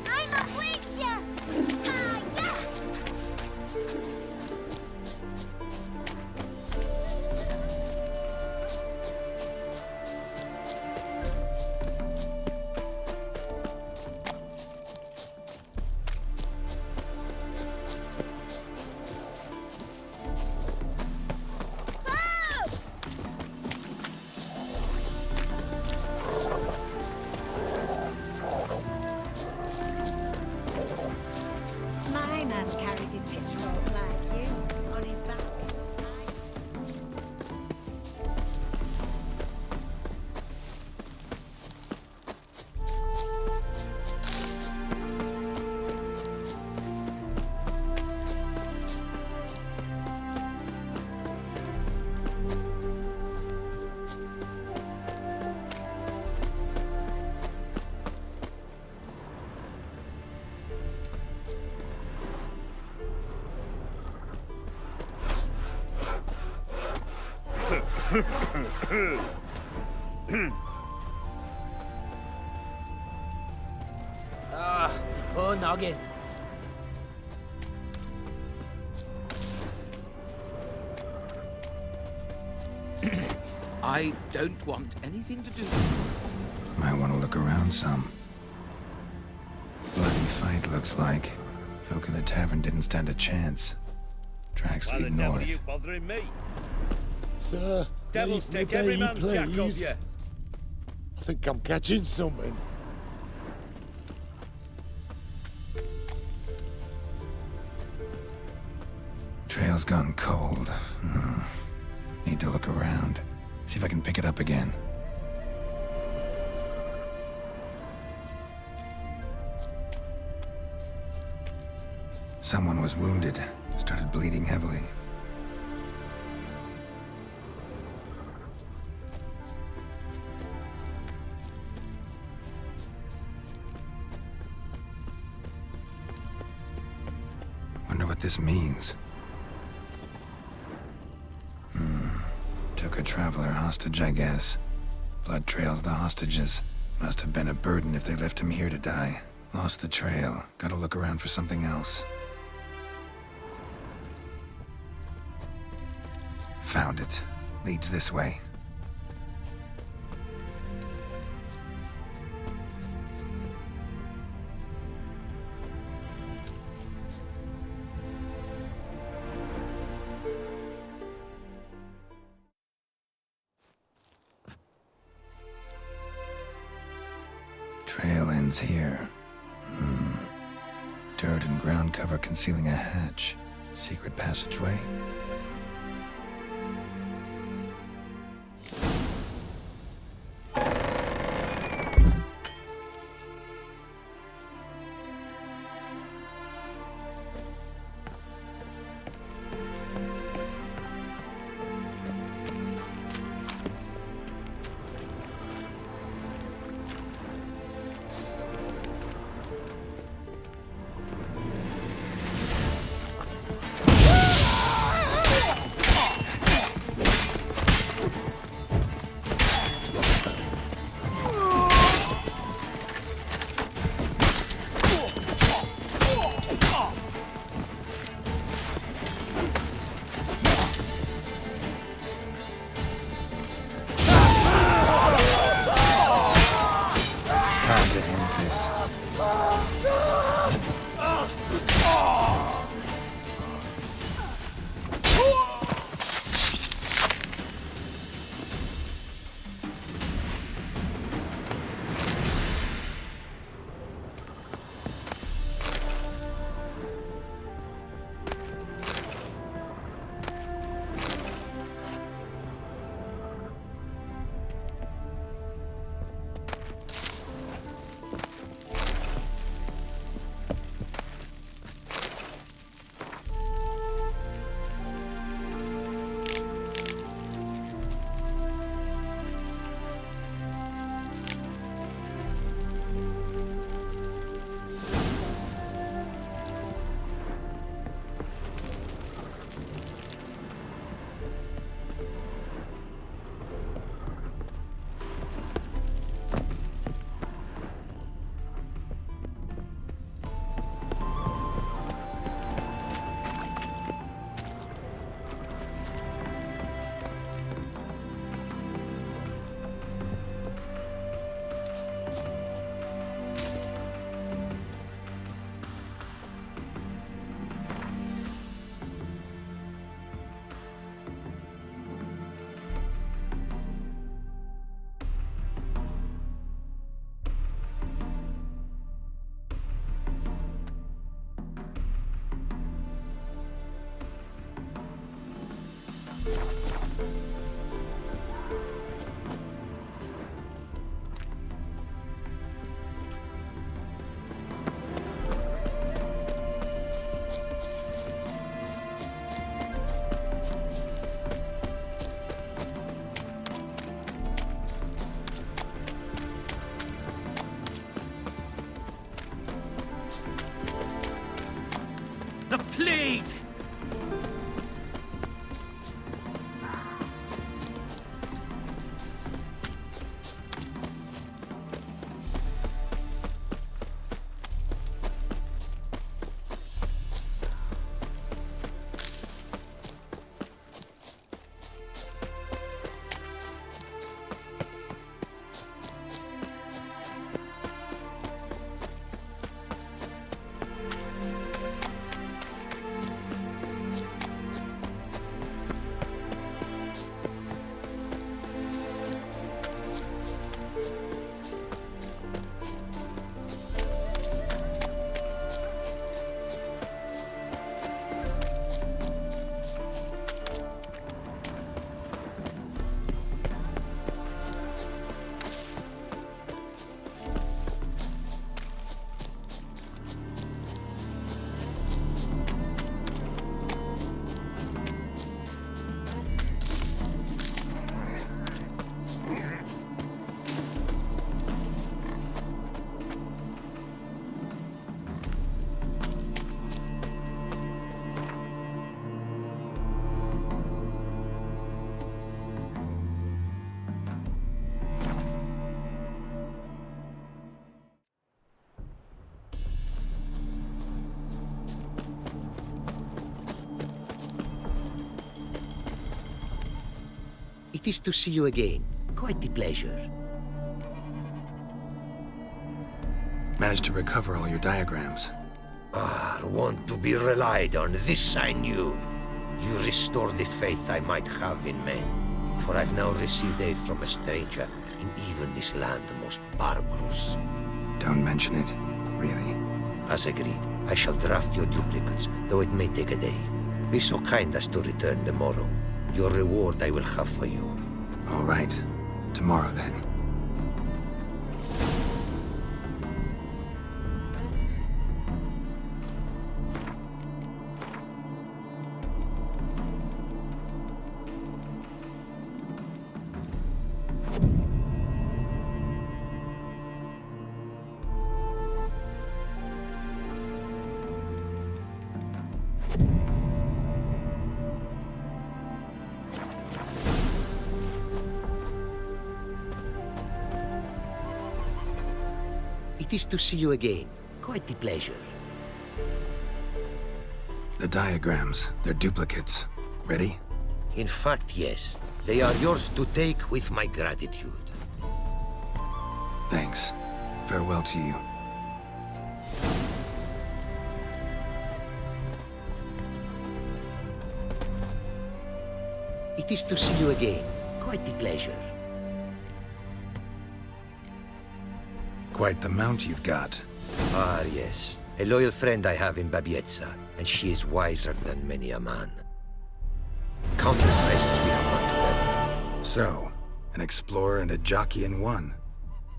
I'm a witcher! Hi-ya! My man carries his pitchfork like you on his back. Poor noggin. I don't want anything to do. Might want to look around some. Bloody fight, looks like. Folk in the tavern didn't stand a chance. Tracks Why the lead devil are north. you bothering me? Sir, Devils leave me take every be, man jack of please. you. I think I'm catching something. Trail's gone cold. Need to look around. See if I can pick it up again. Someone was wounded. Started bleeding heavily. Wonder what this means. Took a traveler hostage, I guess. Blood trails the hostages. Must have been a burden if they left him here to die. Lost the trail. Gotta look around for something else. Found it. Leads this way. Trail ends here. Dirt and ground cover concealing a hatch. Secret passageway. plague! It is to see you again. Quite the pleasure. Managed to recover all your diagrams. Want to be relied on, this I knew. You restore the faith I might have in men. For I've now received aid from a stranger in even this land most barbarous. Don't mention it. Really. As agreed, I shall draft your duplicates, though it may take a day. Be so kind as to return tomorrow. Your reward I will have for you. All right. Tomorrow, then. It is to see you again. Quite the pleasure. The diagrams, they're duplicates. Ready? In fact, yes. They are yours to take with my gratitude. Thanks. Farewell to you. It is to see you again. Quite the pleasure. Quite the mount you've got. Yes. A loyal friend I have in Babietza, and she is wiser than many a man. Countless races we have run together. So, an explorer and a jockey in one.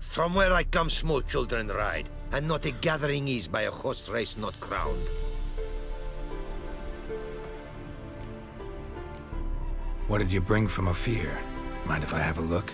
From where I come, small children ride, and not a gathering is by a horse race not crowned. What did you bring from Ophir? Mind if I have a look?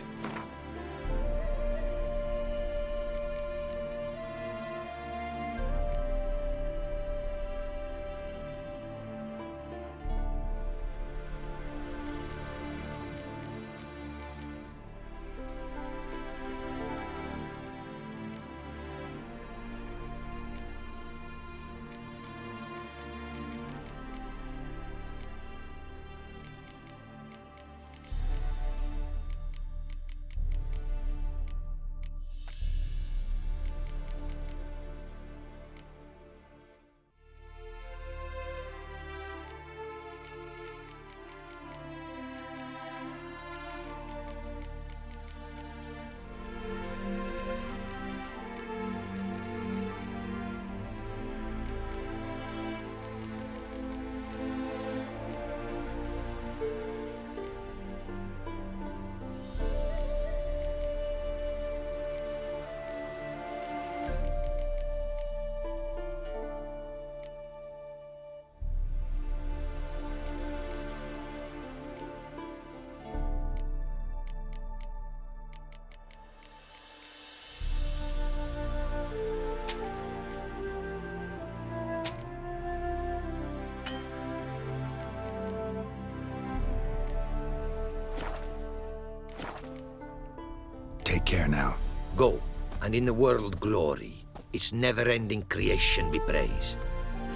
Take care now. Go, and in the world glory, its never-ending creation be praised.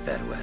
Farewell.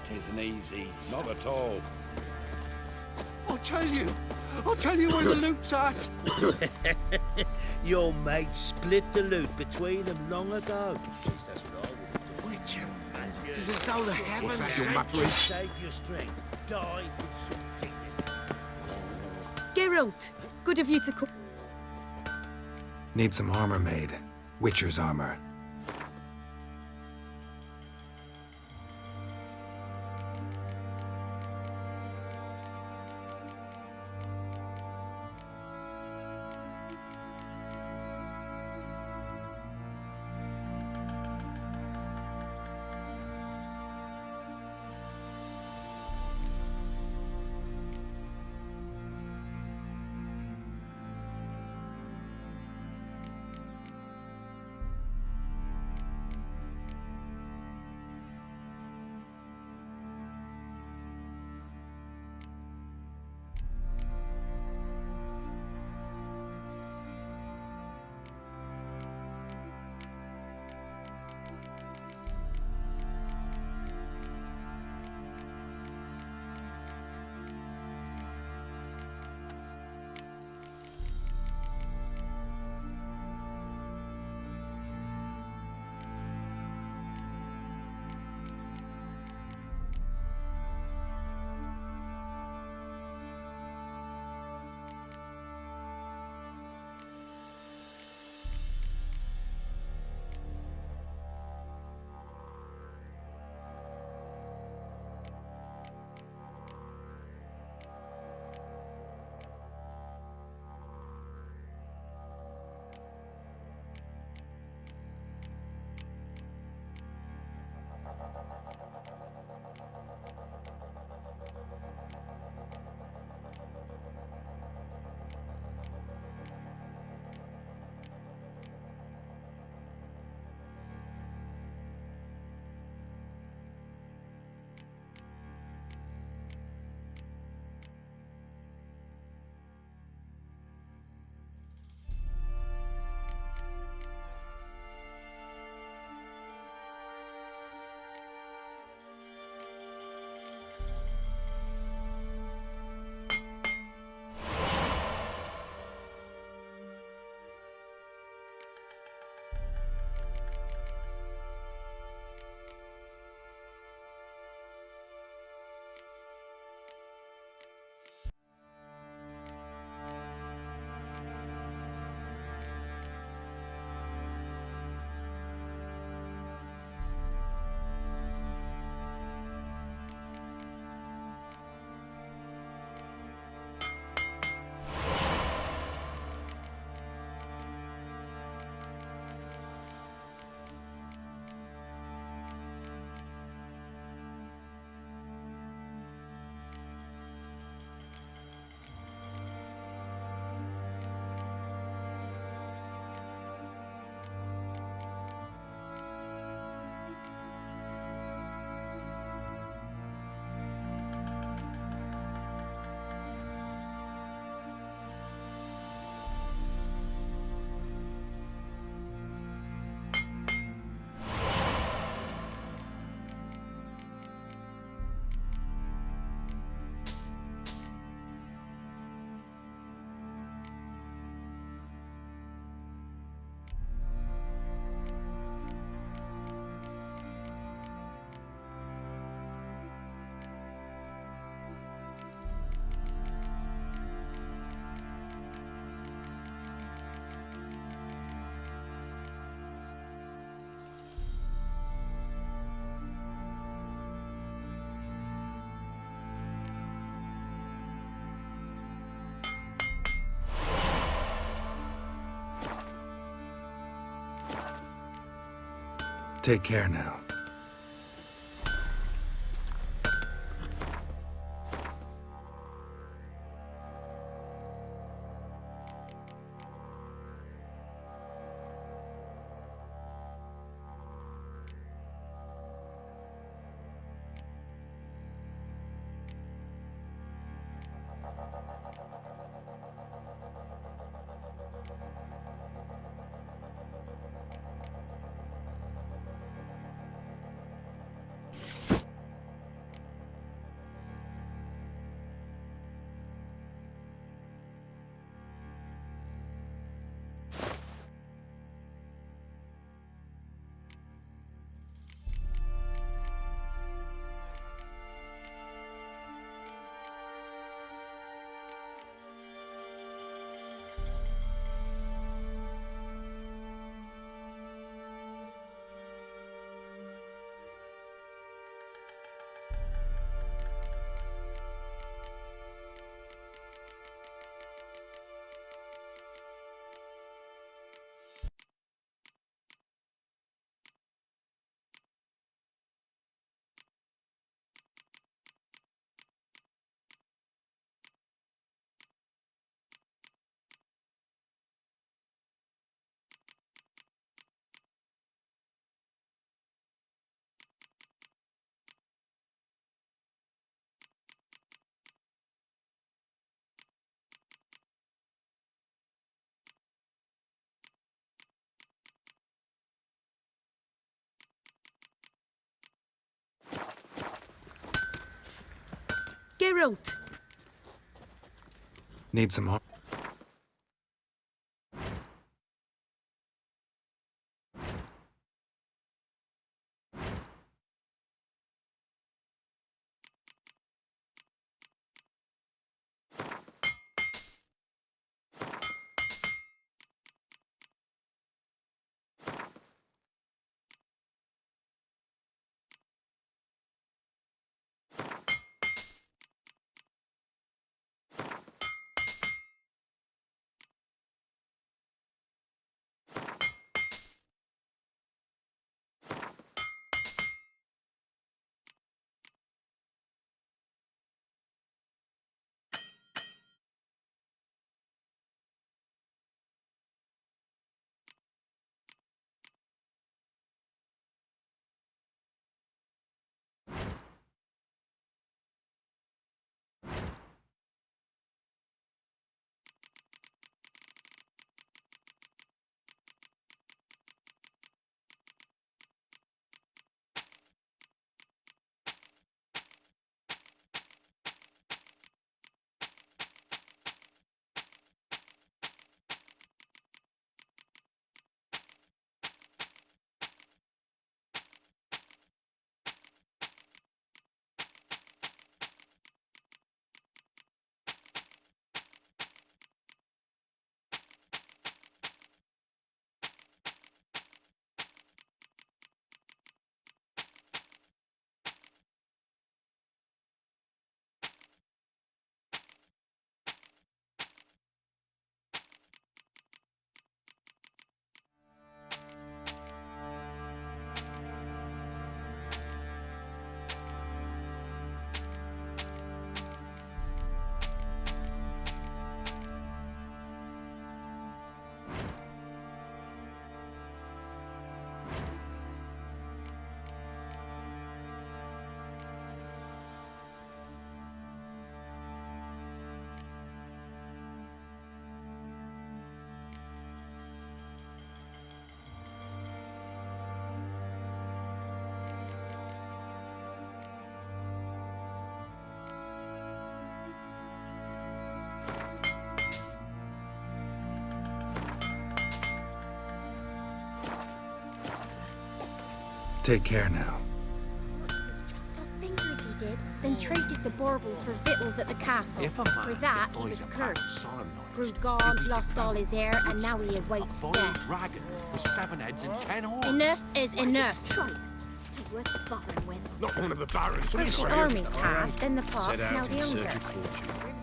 Tisn't easy, not at all. I'll tell you where the loot's at. Your mate split the loot between them long ago. At least that's what I would do. Witcher, it is as though the heavens What's that, your sent muttering? Save your strength. Die with some dignity. Geralt, good of you to come. Need some armor made. Witcher's armor. Take care now. Geralt! Need some help? Take care now. His chopped off fingers he did, then traded the baubles for victuals at the castle. If a man For that, he buys was a cursed. solemnised, Grew he'll gaunt, be lost all his hair, and now he awaits a death. dragon with 7 heads and 10 horns. Enough is enough. Tripe. Too worth bothering with. Not one of the barons. First the armies passed, then the pox, Set now out the in hunger. search of fortune.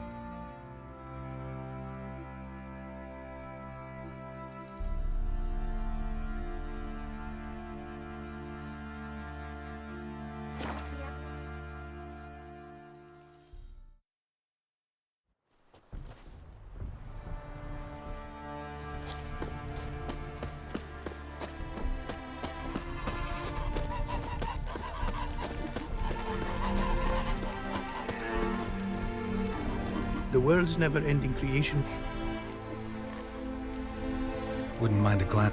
world's never-ending creation. Wouldn't mind a glance.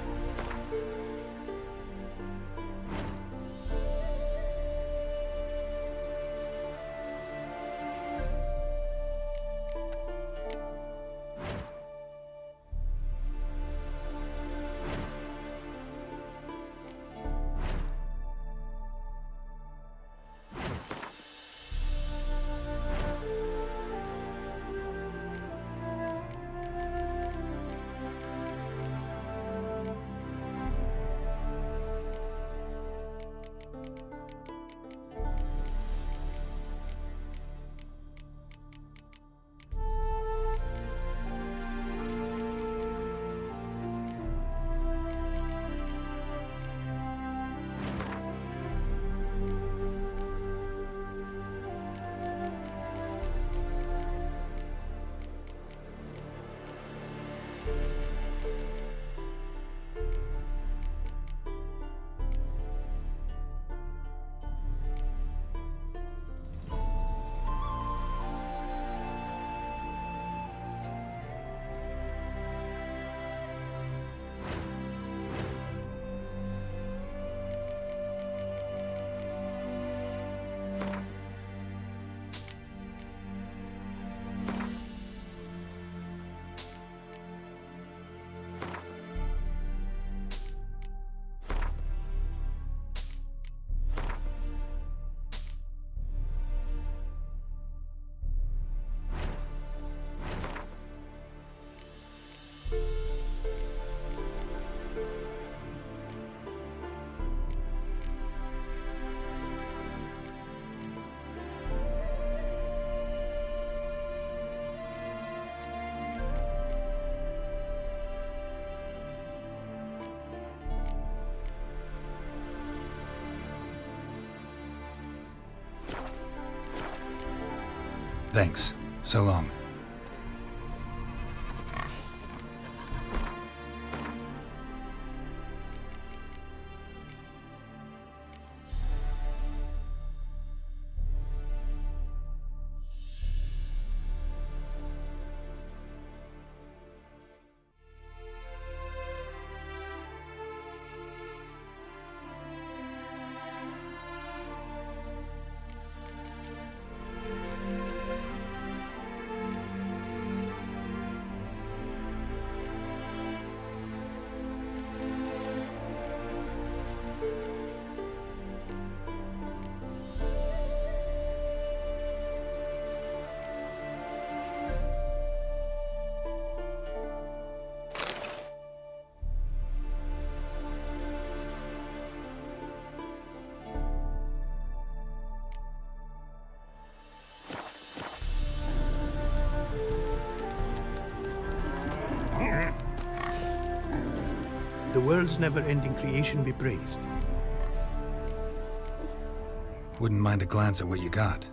Thanks. So long. The world's never-ending creation be praised. Wouldn't mind a glance at what you got.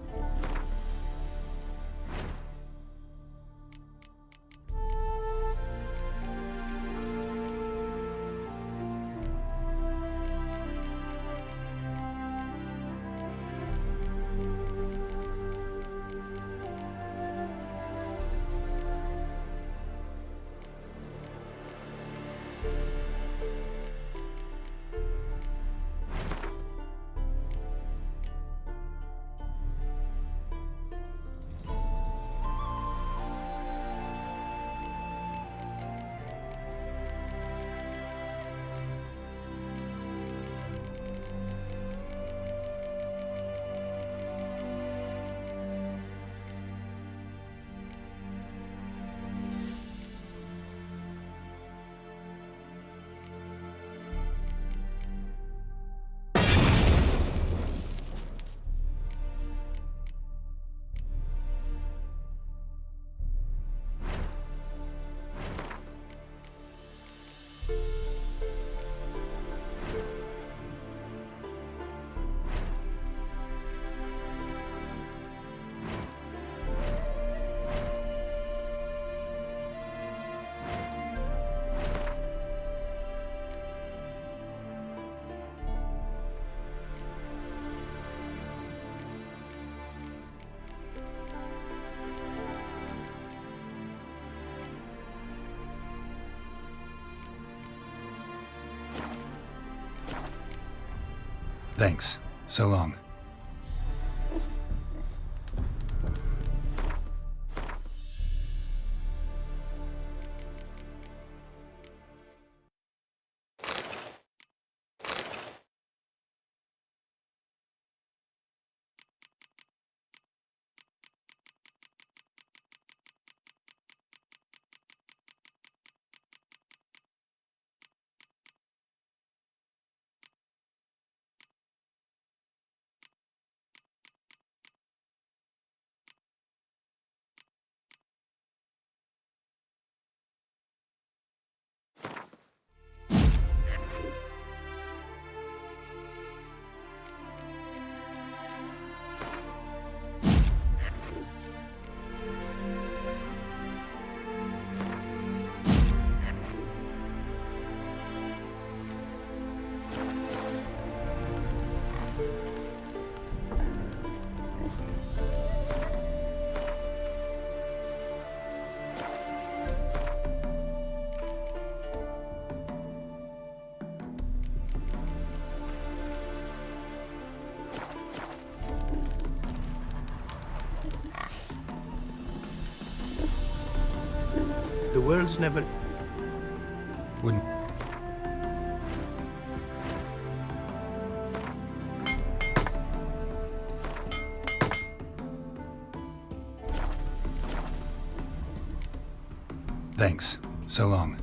Thanks. So long. The world's never... Wouldn't... Thanks. So long.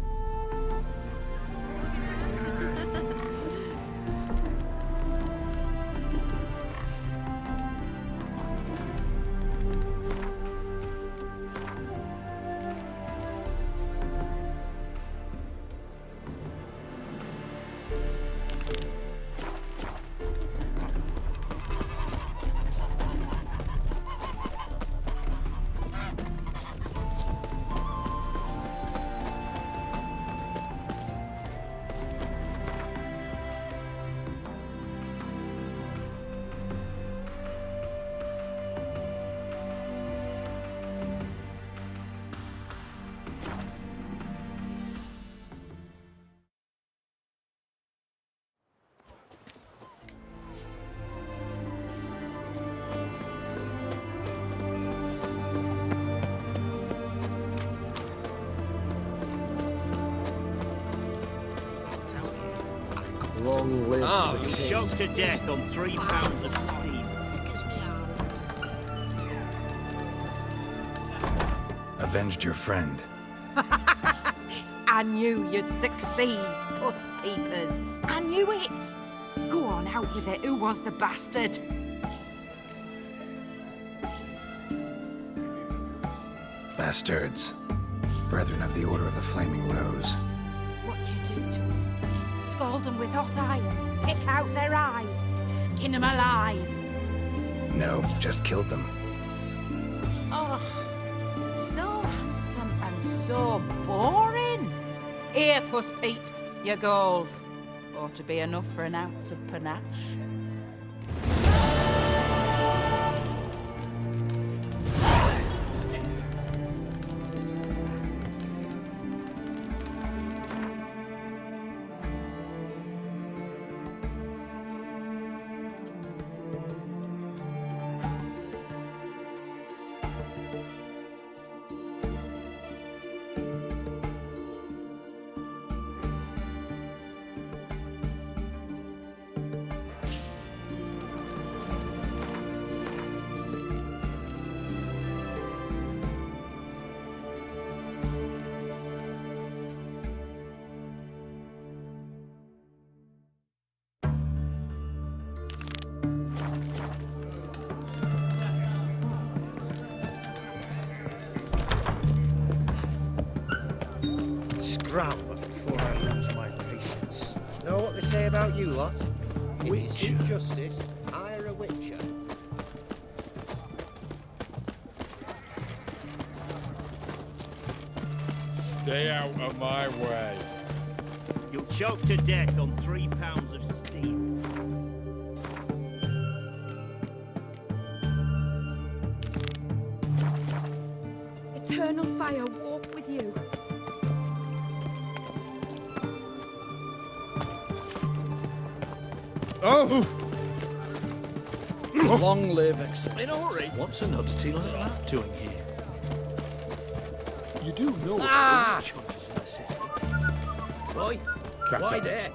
Long live Oh, the you king. choked to death on 3 pounds of steam. Avenged your friend. I knew you'd succeed, puss peepers. I knew it. Go on, out with it. Who was the bastard? Bastards. Brethren of the Order of the Flaming Rose. What'd you do to them? Scald them with hot irons, pick out their eyes, skin them alive. No, just killed them. Oh, so handsome and so boring. Here, puss peeps, your gold. Ought to be enough for an ounce of panache. Scram before I lose my patience. Know what they say about you lot? If you seek justice, hire a witcher. Stay out of my way. You'll choke to death on 3 pounds of steam. Eternal fire walk with you. Oh! Long live Excel. In a hurry. What's an oddity like that doing here? You do know Ah! the hunters in the city. Boy, why there?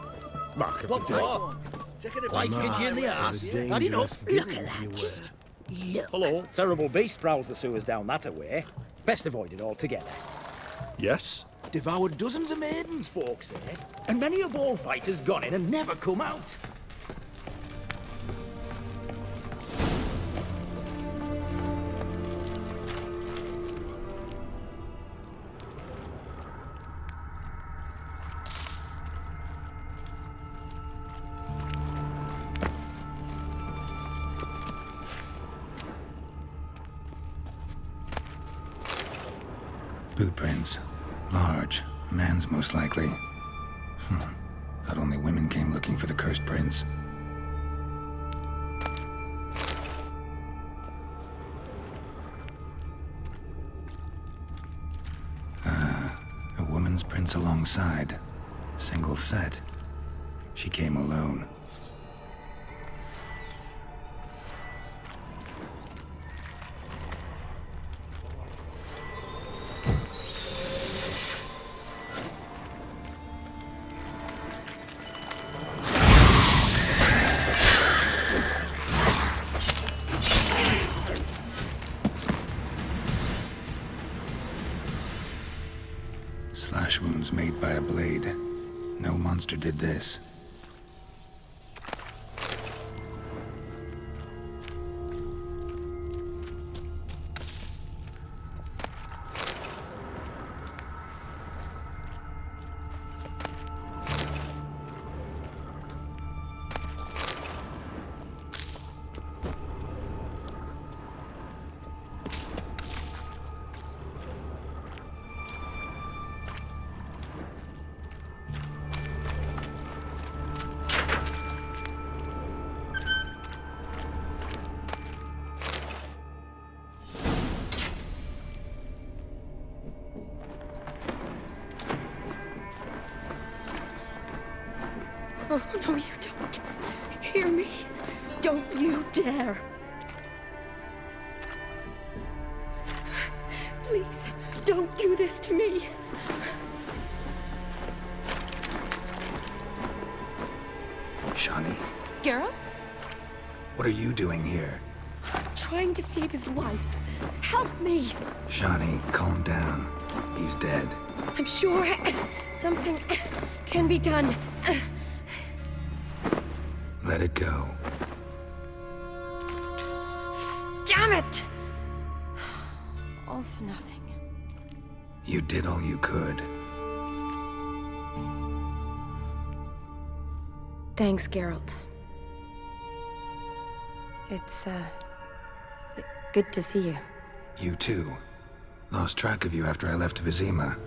What for? Taking a life gives you in the ass. Had enough? Look at that. Just look. Hello. Terrible beast prowls the sewers down that away. Best avoided altogether. Yes? Devoured dozens of maidens, folks say. And many a ball fighter's gone in and never come out. Boot prints. Large. A man's most likely. Thought only women came looking for the cursed prince. A woman's prints alongside. Single set. She came alone. Slash wounds made by a blade. No monster did this. Oh, no, you don't. Hear me? Don't you dare. Please, don't do this to me. Shani, Geralt? what are you doing here? Trying to save his life. Help me. Shani, calm down. He's dead. I'm sure something can be done. Let it go. Damn it! All for nothing. You did all you could. Thanks, Geralt. It's, good to see you. You too. Lost track of you after I left Vizima.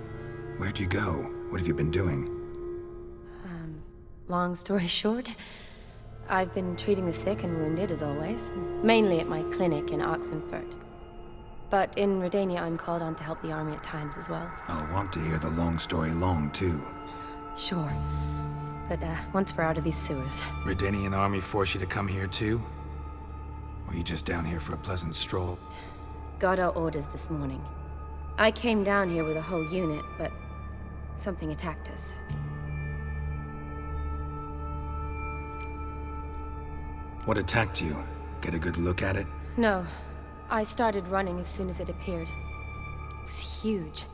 Where'd you go? What have you been doing? Long story short, I've been treating the sick and wounded, as always. Mainly at my clinic in Oxenfurt. But in Redania, I'm called on to help the army at times as well. I'll want to hear the long story long, too. Sure. But, once we're out of these sewers. Redanian army force you to come here, too? Or you just down here for a pleasant stroll? Got our orders this morning. I came down here with a whole unit, but something attacked us. What attacked you? Get a good look at it? No. I started running as soon as it appeared. It was huge.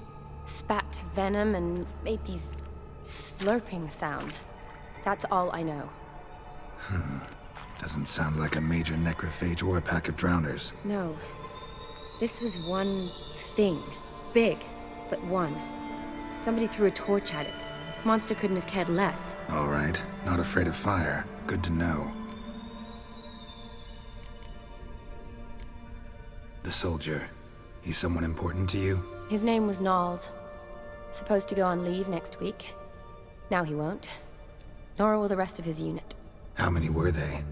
Spat venom and made these slurping sounds. That's all I know. Doesn't sound like a major necrophage or a pack of drowners. No. This was one thing. Big, but one. Somebody threw a torch at it. Monster couldn't have cared less. All right. Not afraid of fire. Good to know. The soldier. He's someone important to you? His name was Knowles. Supposed to go on leave next week. Now he won't. Nor will the rest of his unit. How many were they?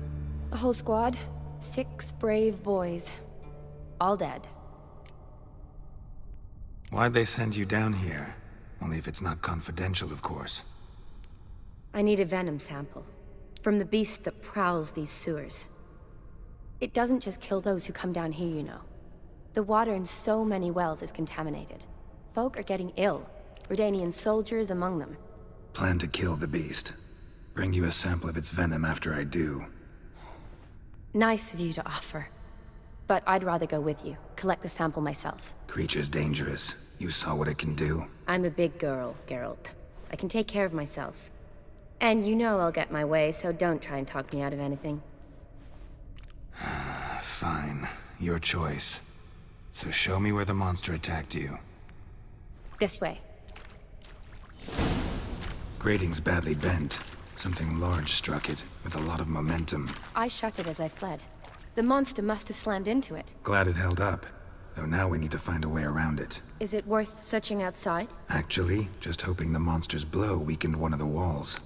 A whole squad. 6 brave boys. All dead. Why'd they send you down here? Only if it's not confidential, of course. I need a venom sample. From the beast that prowls these sewers. It doesn't just kill those who come down here, you know. The water in so many wells is contaminated. Folk are getting ill, Redanian soldiers among them. Plan to kill the beast. Bring you a sample of its venom after I do. Nice of you to offer. But I'd rather go with you, collect the sample myself. Creature's dangerous. You saw what it can do. I'm a big girl, Geralt. I can take care of myself. And you know I'll get my way, so don't try and talk me out of anything. Fine. Your choice. So show me where the monster attacked you. This way. Grating's badly bent. Something large struck it, with a lot of momentum. I shut it as I fled. The monster must have slammed into it. Glad it held up. Though now we need to find a way around it. Is it worth searching outside? Actually, just hoping the monster's blow weakened one of the walls.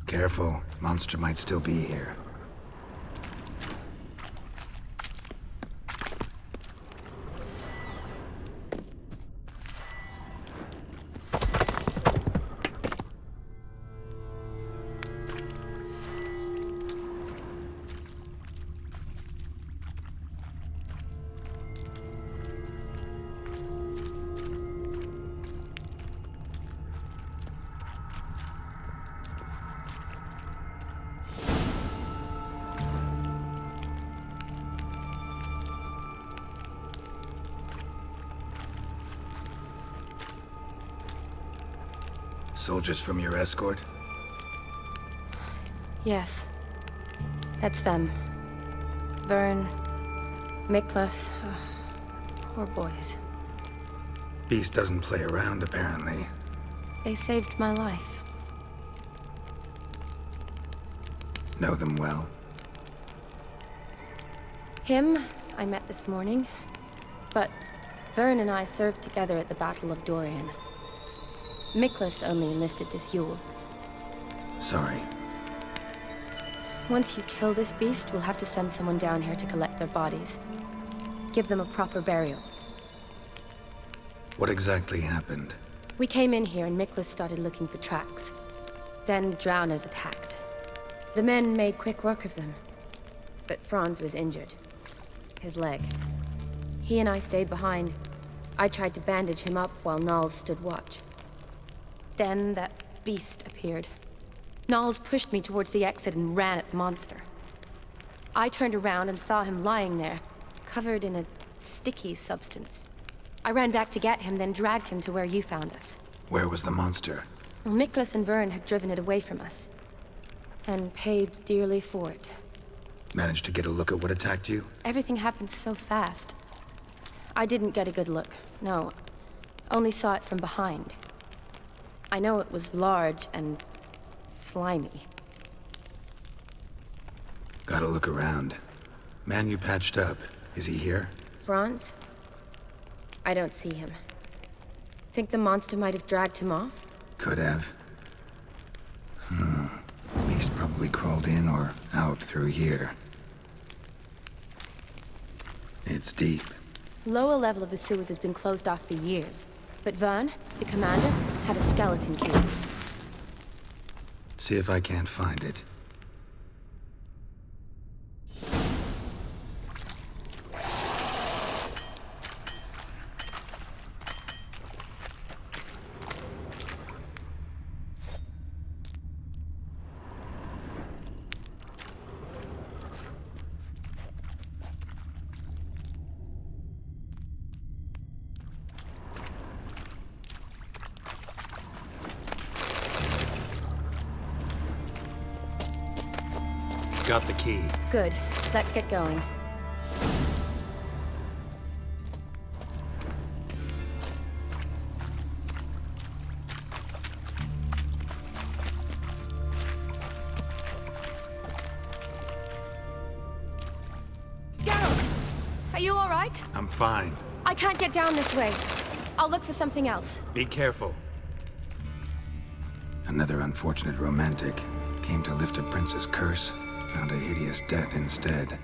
Careful, monster might still be here. Soldiers from your escort? Yes. That's them. Vern, Miklas. Poor boys. Beast doesn't play around, apparently. They saved my life. Know them well? Him, I met this morning. But Vern and I served together at the Battle of Dorian. Miklas only enlisted this Yule. Sorry. Once you kill this beast, we'll have to send someone down here to collect their bodies. Give them a proper burial. What exactly happened? We came in here and Miklas started looking for tracks. Then drowners attacked. The men made quick work of them. But Franz was injured. His leg. He and I stayed behind. I tried to bandage him up while Nals stood watch. Then that beast appeared. Nals pushed me towards the exit and ran at the monster. I turned around and saw him lying there, covered in a sticky substance. I ran back to get him, then dragged him to where you found us. Where was the monster? Well, Miklas and Vern had driven it away from us. And paid dearly for it. Managed to get a look at what attacked you? Everything happened so fast. I didn't get a good look, no. Only saw it from behind. I know it was large and slimy. Gotta look around. Man you patched up, is he here? Franz? I don't see him. Think the monster might have dragged him off? Could have. Beast probably crawled in or out through here. It's deep. Lower level of the sewers has been closed off for years. But Vern, the commander, had a skeleton key. See if I can't find it. Got the key. Good. Let's get going. Geralt! Are you all right? I'm fine. I can't get down this way. I'll look for something else. Be careful. Another unfortunate romantic. Came to lift a prince's curse. Found a hideous death instead.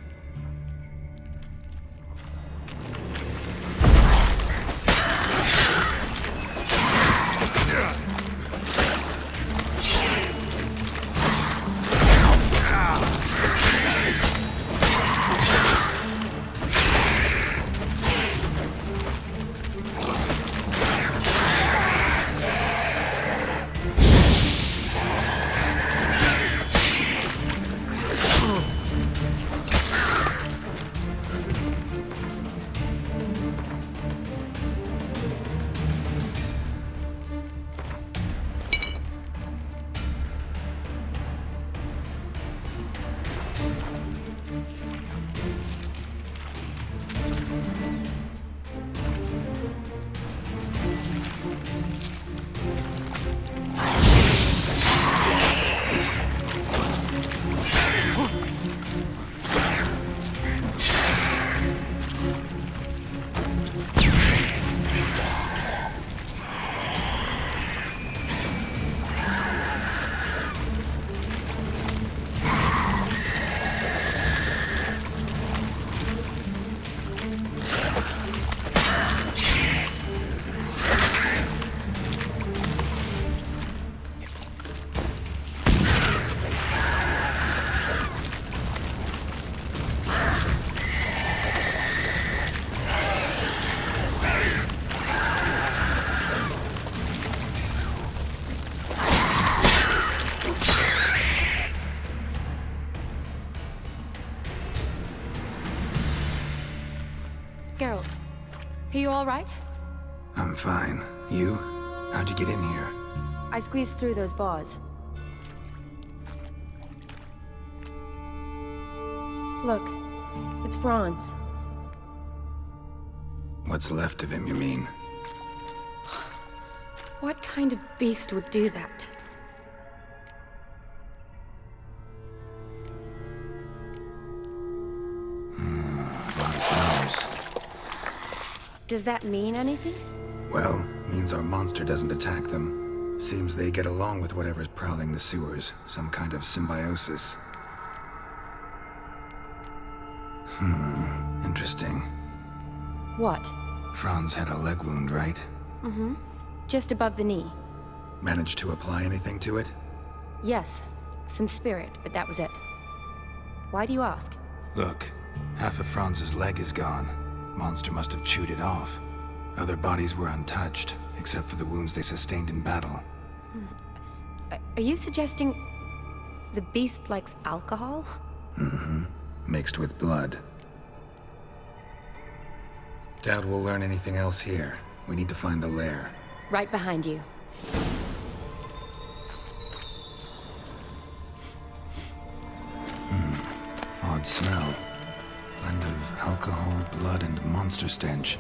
Geralt. Are you all right? I'm fine. You? How'd you get in here? I squeezed through those bars. Look, it's Franz. What's left of him, you mean? What kind of beast would do that? A lot of flowers. Does that mean anything? Well, means our monster doesn't attack them. Seems they get along with whatever's prowling the sewers. Some kind of symbiosis. Interesting. What? Franz had a leg wound, right? Mm-hmm. Just above the knee. Managed to apply anything to it? Yes. Some spirit, but that was it. Why do you ask? Look, half of Franz's leg is gone. Monster must have chewed it off. Other bodies were untouched, except for the wounds they sustained in battle. Are you suggesting the beast likes alcohol? Mm-hmm. Mixed with blood. Doubt we'll learn anything else here. We need to find the lair. Right behind you. Odd smell. Blend of alcohol, blood, and monster stench.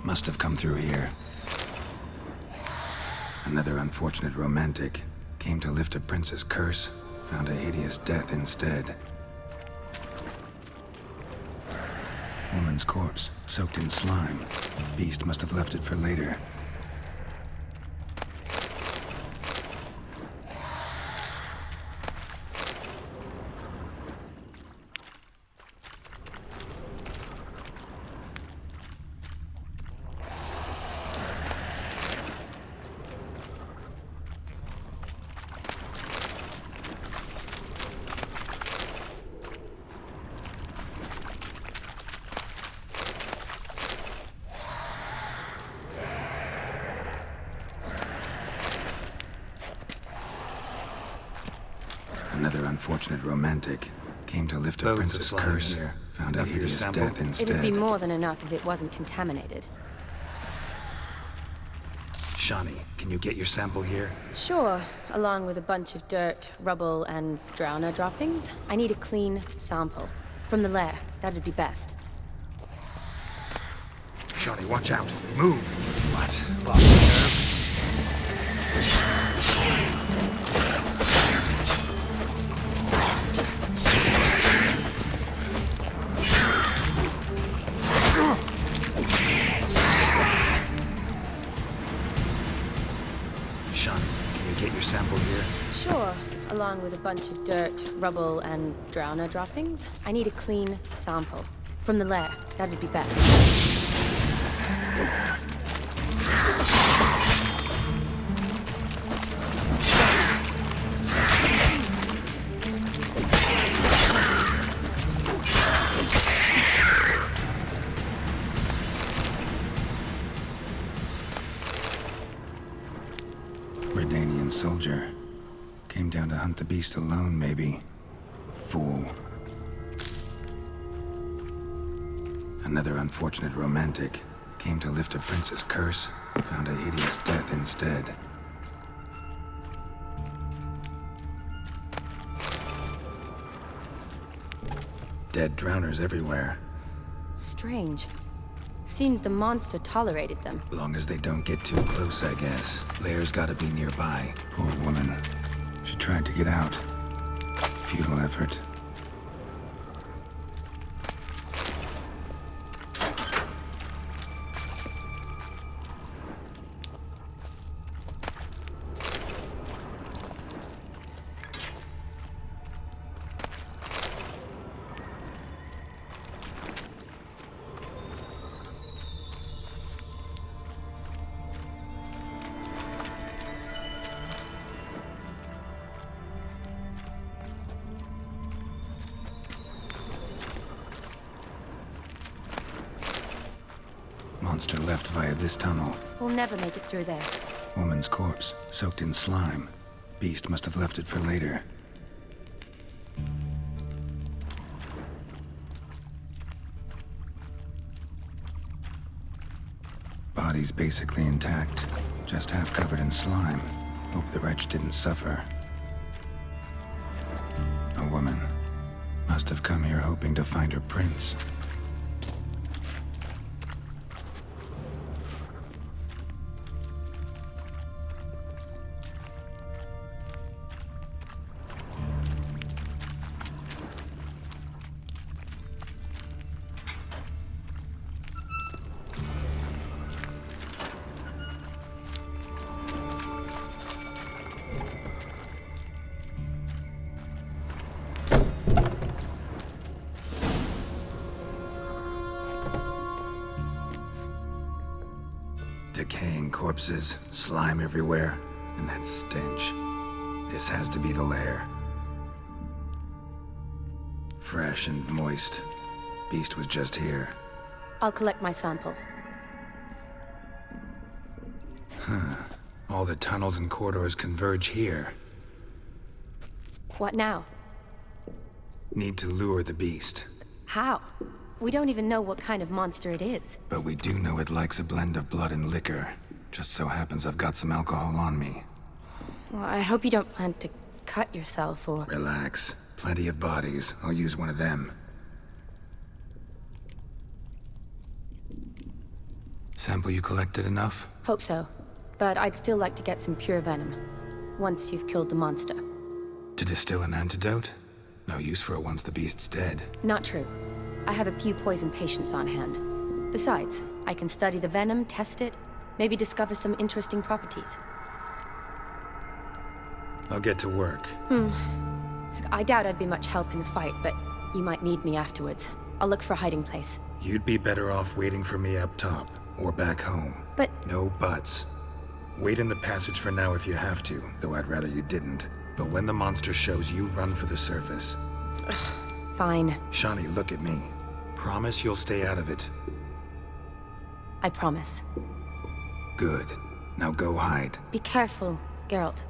Must have come through here. Another unfortunate romantic. Came to lift a prince's curse, found a hideous death instead. Woman's corpse, soaked in slime. Beast must have left it for later. Another unfortunate romantic. Came to lift a prince's curse, found a hideous death instead. It'd be more than enough if it wasn't contaminated. Shawnee, can you get your sample here? Sure, along with a bunch of dirt, rubble, and drowner droppings. I need a clean sample. From the lair, that'd be best. Shawnee, watch out. Move! What? Lost your nerve? Sample here? Sure, along with a bunch of dirt, rubble, and drowner droppings. I need a clean sample. From the lair, that'd be best. Soldier. Came down to hunt the beast alone, maybe. Fool. Another unfortunate romantic. Came to lift a prince's curse, found a hideous death instead. Dead drowners everywhere. Strange. Seemed the monster tolerated them. Long as they don't get too close, I guess. Lair's gotta be nearby. Poor woman. She tried to get out. Futile effort. Monster left via this tunnel. We'll never make it through there. Woman's corpse, soaked in slime. Beast must have left it for later. body's basically intact, just half covered in slime. Hope the wretch didn't suffer. A woman. Must have come here hoping to find her prince. Decaying corpses, slime everywhere, and that stench. This has to be the lair. Fresh and moist. Beast was just here. I'll collect my sample. Huh. All the tunnels and corridors converge here. What now? Need to lure the beast. How? We don't even know what kind of monster it is. But we do know it likes a blend of blood and liquor. Just so happens I've got some alcohol on me. Well, I hope you don't plan to cut yourself or... Relax. Plenty of bodies. I'll use one of them. Sample you collected enough? Hope so. But I'd still like to get some pure venom. Once you've killed the monster. To distill an antidote? No use for it once the beast's dead. Not true. I have a few poison patients on hand. Besides, I can study the venom, test it, maybe discover some interesting properties. I'll get to work. I doubt I'd be much help in the fight, but you might need me afterwards. I'll look for a hiding place. You'd be better off waiting for me up top, or back home. But... No buts. Wait in the passage for now if you have to, though I'd rather you didn't. But when the monster shows, you run for the surface. Fine. Shawnee, look at me. Promise you'll stay out of it. I promise. Good. Now go hide. Be careful, Geralt.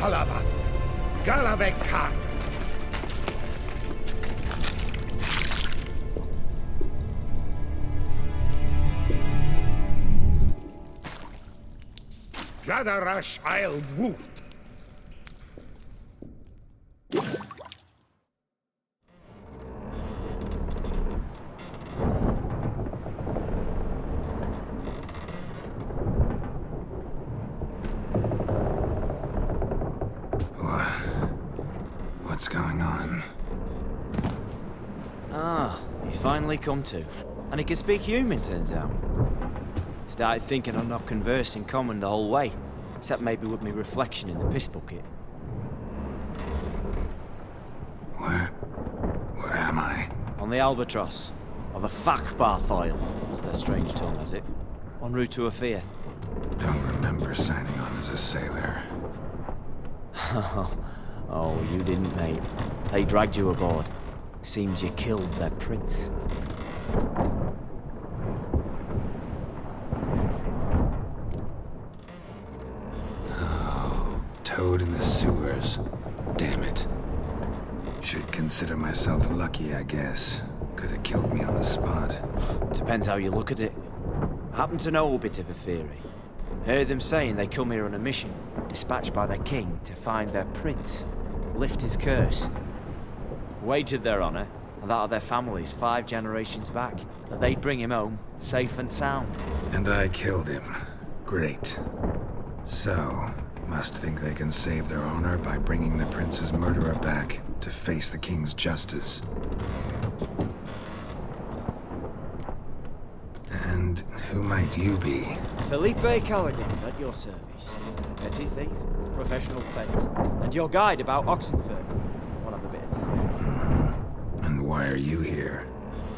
Halavath, Galavekar. Gadarash I'll woot. What's going on? Ah, he's finally come to. And he can speak human, turns out. Started thinking I'm not conversing common the whole way, except maybe with me reflection in the piss bucket. Where am I? On the Albatross, or the Fakbarthoil, as their strange tongue has it, en route to Afir. Don't remember signing on as a sailor. Oh, you didn't, mate. They dragged you aboard. Seems you killed their prince. Oh, toad in the sewers. Damn it. Should consider myself lucky, I guess. Could have killed me on the spot. Depends how you look at it. I happen to know a bit of a theory. Heard them saying they come here on a mission, dispatched by their king to find their prince, lift his curse. Wagered their honor, and that of their families 5 generations back, that they'd bring him home, safe and sound. And I killed him. Great. So, must think they can save their honor by bringing the prince's murderer back to face the king's justice. And who might you be? Felipe Callaghan, at your service. Petty thief, professional fence, and your guide about Oxenford. Wanna have a bit of time? And why are you here?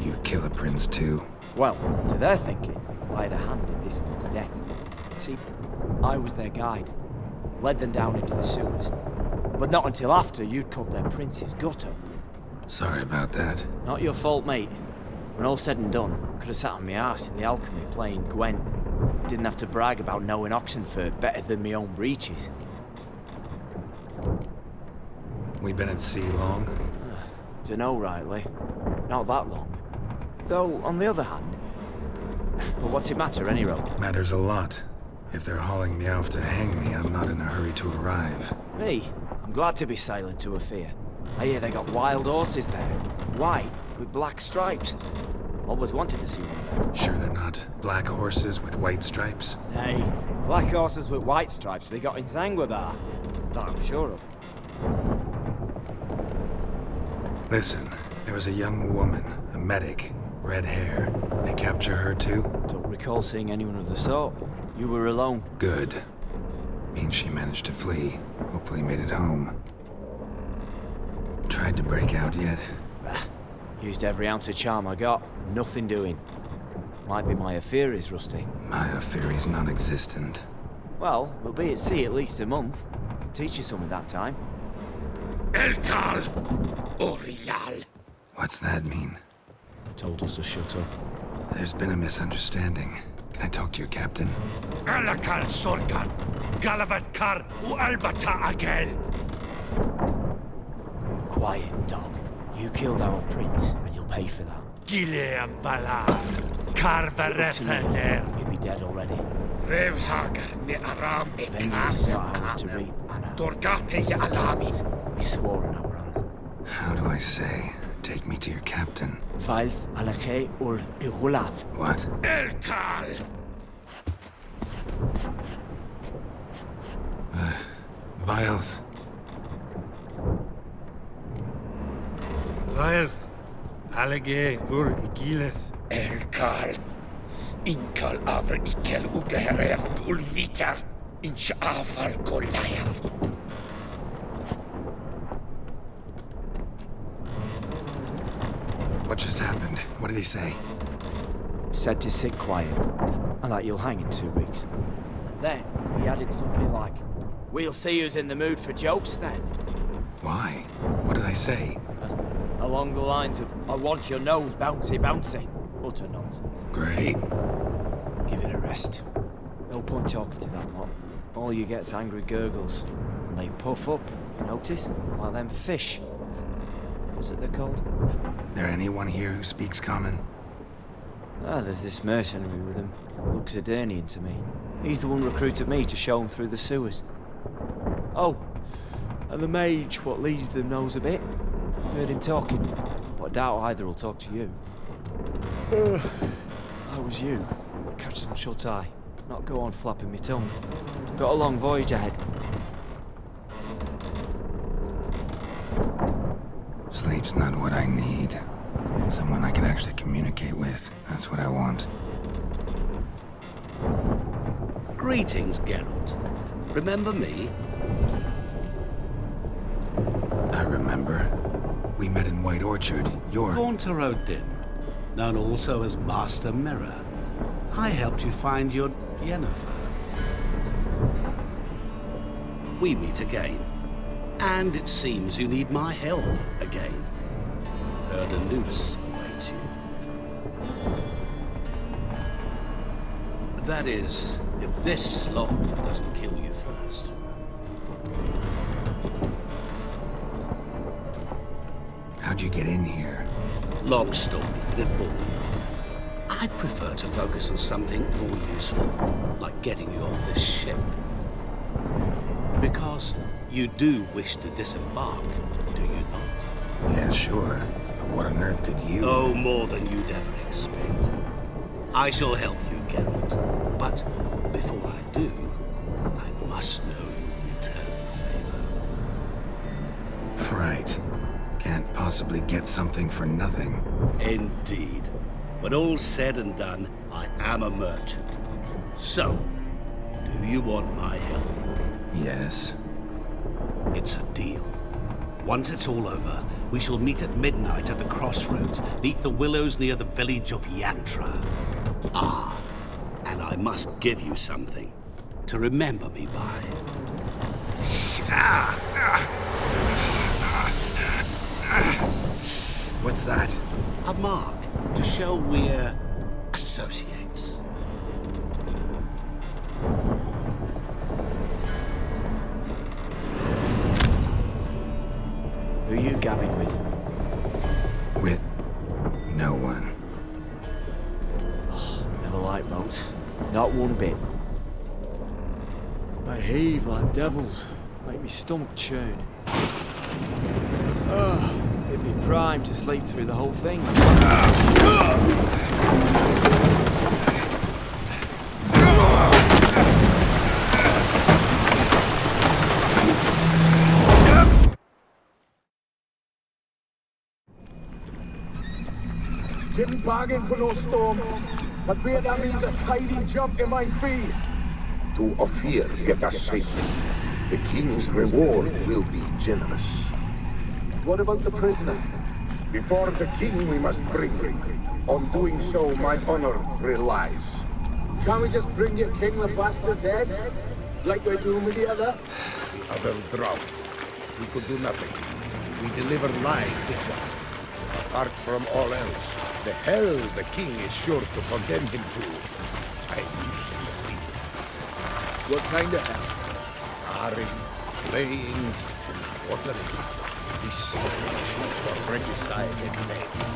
You kill a prince too? Well, to their thinking, I had a hand in this one's death. See, I was their guide. Led them down into the sewers. But not until after you'd cut their prince's gut open. Sorry about that. Not your fault, mate. When all said and done, could have sat on my arse in the alchemy playing Gwent. Didn't have to brag about knowing Oxenford better than my own breeches. We been at sea long? Dunno rightly. Not that long. Though, on the other hand... But what's it matter, any road? Matters a lot. If they're hauling me off to hang me, I'm not in a hurry to arrive. Me? I'm glad to be sailing to Afir. I hear they got wild horses there. White, with black stripes. Always wanted to see one of them. Sure they're not black horses with white stripes? Hey, black horses with white stripes they got in Zanguebar. That I'm sure of. Listen, there was a young woman, a medic, red hair. They capture her too? Don't recall seeing anyone of the sort. You were alone. Good. Means she managed to flee. Hopefully made it home. Tried to break out yet? Used every ounce of charm I got. Nothing doing. Might be my Afiri's rusty. My Afiri's non-existent. Well, we'll be at sea at least a month. Can teach you something that time. Elkal Orial. What's that mean? Told us to shut up. There's been a misunderstanding. Can I talk to your captain? Alakal Sorkan. Galavat Kar U Albata Agel. Quiet, dog. You killed our prince, and you'll pay for that. Gileam Valar. Karvarethaler. You'll be dead already. Revhagar ne Aram Vengeance is not ours to reap, Anna. Dorgate ya Alami. We swore on our honor. How do I say? Take me to your captain. Failth alakhe ul igulath. What? Elkal. Vilth. Vilth. Alage ur igileth. Elkal. Inkal avr ikel ugeherev ulvitar. Inch afal Goliath. What just happened? What did he say? Said to sit quiet, and that you'll hang in 2 weeks. And then he added something like, "We'll see who's in the mood for jokes then." Why? What did I say? Along the lines of, "I want your nose bouncy bouncy." Utter nonsense. Great. Give it a rest. No point talking to that lot. All you get's angry gurgles. and they puff up, you notice? Like them fish. What's it they're called? There anyone here who speaks common? Ah, there's this mercenary with him. Looks Edirnian to me. He's the one recruited me to show him through the sewers. Oh, and the mage what leads them knows a bit. Heard him talking, but I doubt either will talk to you. How was you? Catch some shut-eye. Not go on flapping me tongue. Got a long voyage ahead. Sleep's not what I need. Someone I can actually communicate with. That's what I want. Greetings, Geralt. Remember me? I remember. We met in White Orchard. You're... Gaunter O'Din, known also as Master Mirror. I helped you find your Yennefer. We meet again. And it seems you need my help again. Heard a noose awaits you. That is, if this slop doesn't kill you first. How'd you get in here? Long story, did it bore you? I'd prefer to focus on something more useful, like getting you off this ship. Because you do wish to disembark, do you not? Yeah, sure. But what on earth could you... Oh, more than you'd ever expect. I shall help you, Geralt. But before I do, I must know you'll return the favor. Right. Can't possibly get something for nothing. Indeed. When all's said and done, I am a merchant. So, do you want my help? Yes. It's a deal. Once it's all over, we shall meet at midnight at the crossroads, beneath the willows near the village of Yantra. Ah, and I must give you something to remember me by. What's that? A mark to show we're associates. Who are you gabbing with? With no one. Oh, never liked boats. Not one bit. They heave like devils. Make me stomach churn. Oh, it'd be prime to sleep through the whole thing. Didn't bargain for no storm. I fear that means a tidy jump in my fee. To Ophir get us safely. The king's reward will be generous. What about the prisoner? Before the king we must bring him. On doing so, my honor relies. Can't we just bring your king the bastard's head? Like we're doing with the other? The other drowned. We could do nothing. We deliver live this one. Apart from all else, the hell the king is sure to condemn him to. I usually see. What kind of hell? Harring, flaying, and watering. This situation for regicide and names.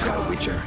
Go, Witcher.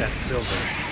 that silver.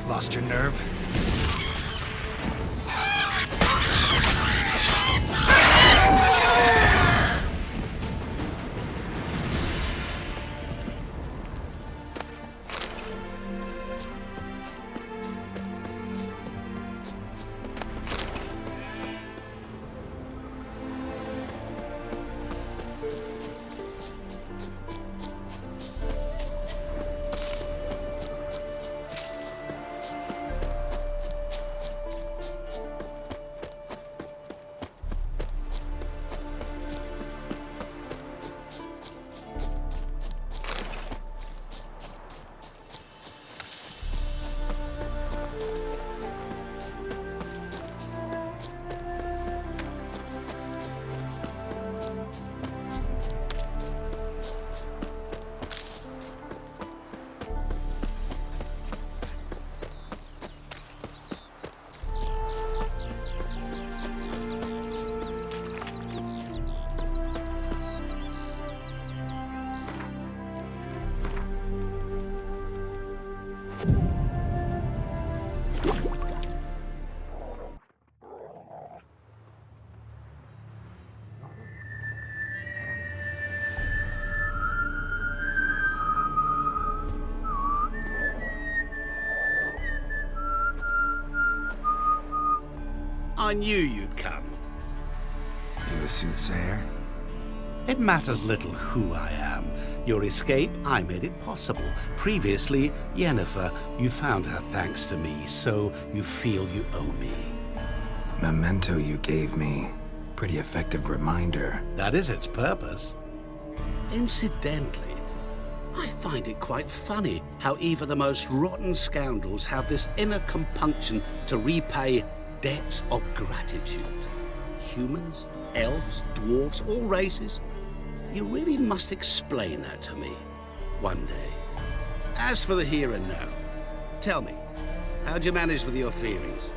Lost your nerve? I knew you'd come. You a soothsayer? It matters little who I am. Your escape, I made it possible. Previously, Yennefer, you found her thanks to me, so you feel you owe me. Memento you gave me. Pretty effective reminder. That is its purpose. Incidentally, I find it quite funny how even the most rotten scoundrels have this inner compunction to repay debts of gratitude. Humans, elves, dwarves, all races. You really must explain that to me one day. As for the here and now, tell me, how'd you manage with your theories?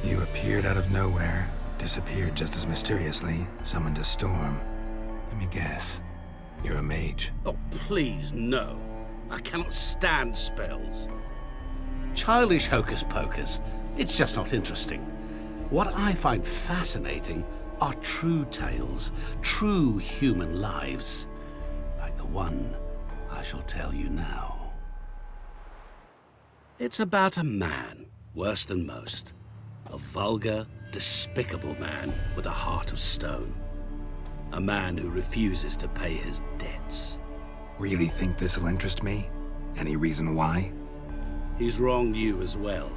You appeared out of nowhere, disappeared just as mysteriously, summoned a storm. Let me guess, you're a mage. Oh, please, no. I cannot stand spells. Childish hocus-pocus. It's just not interesting. What I find fascinating are true tales, true human lives, like the one I shall tell you now. It's about a man, worse than most. A vulgar, despicable man with a heart of stone. A man who refuses to pay his debts. Really think this'll interest me? Any reason why? He's wronged you as well.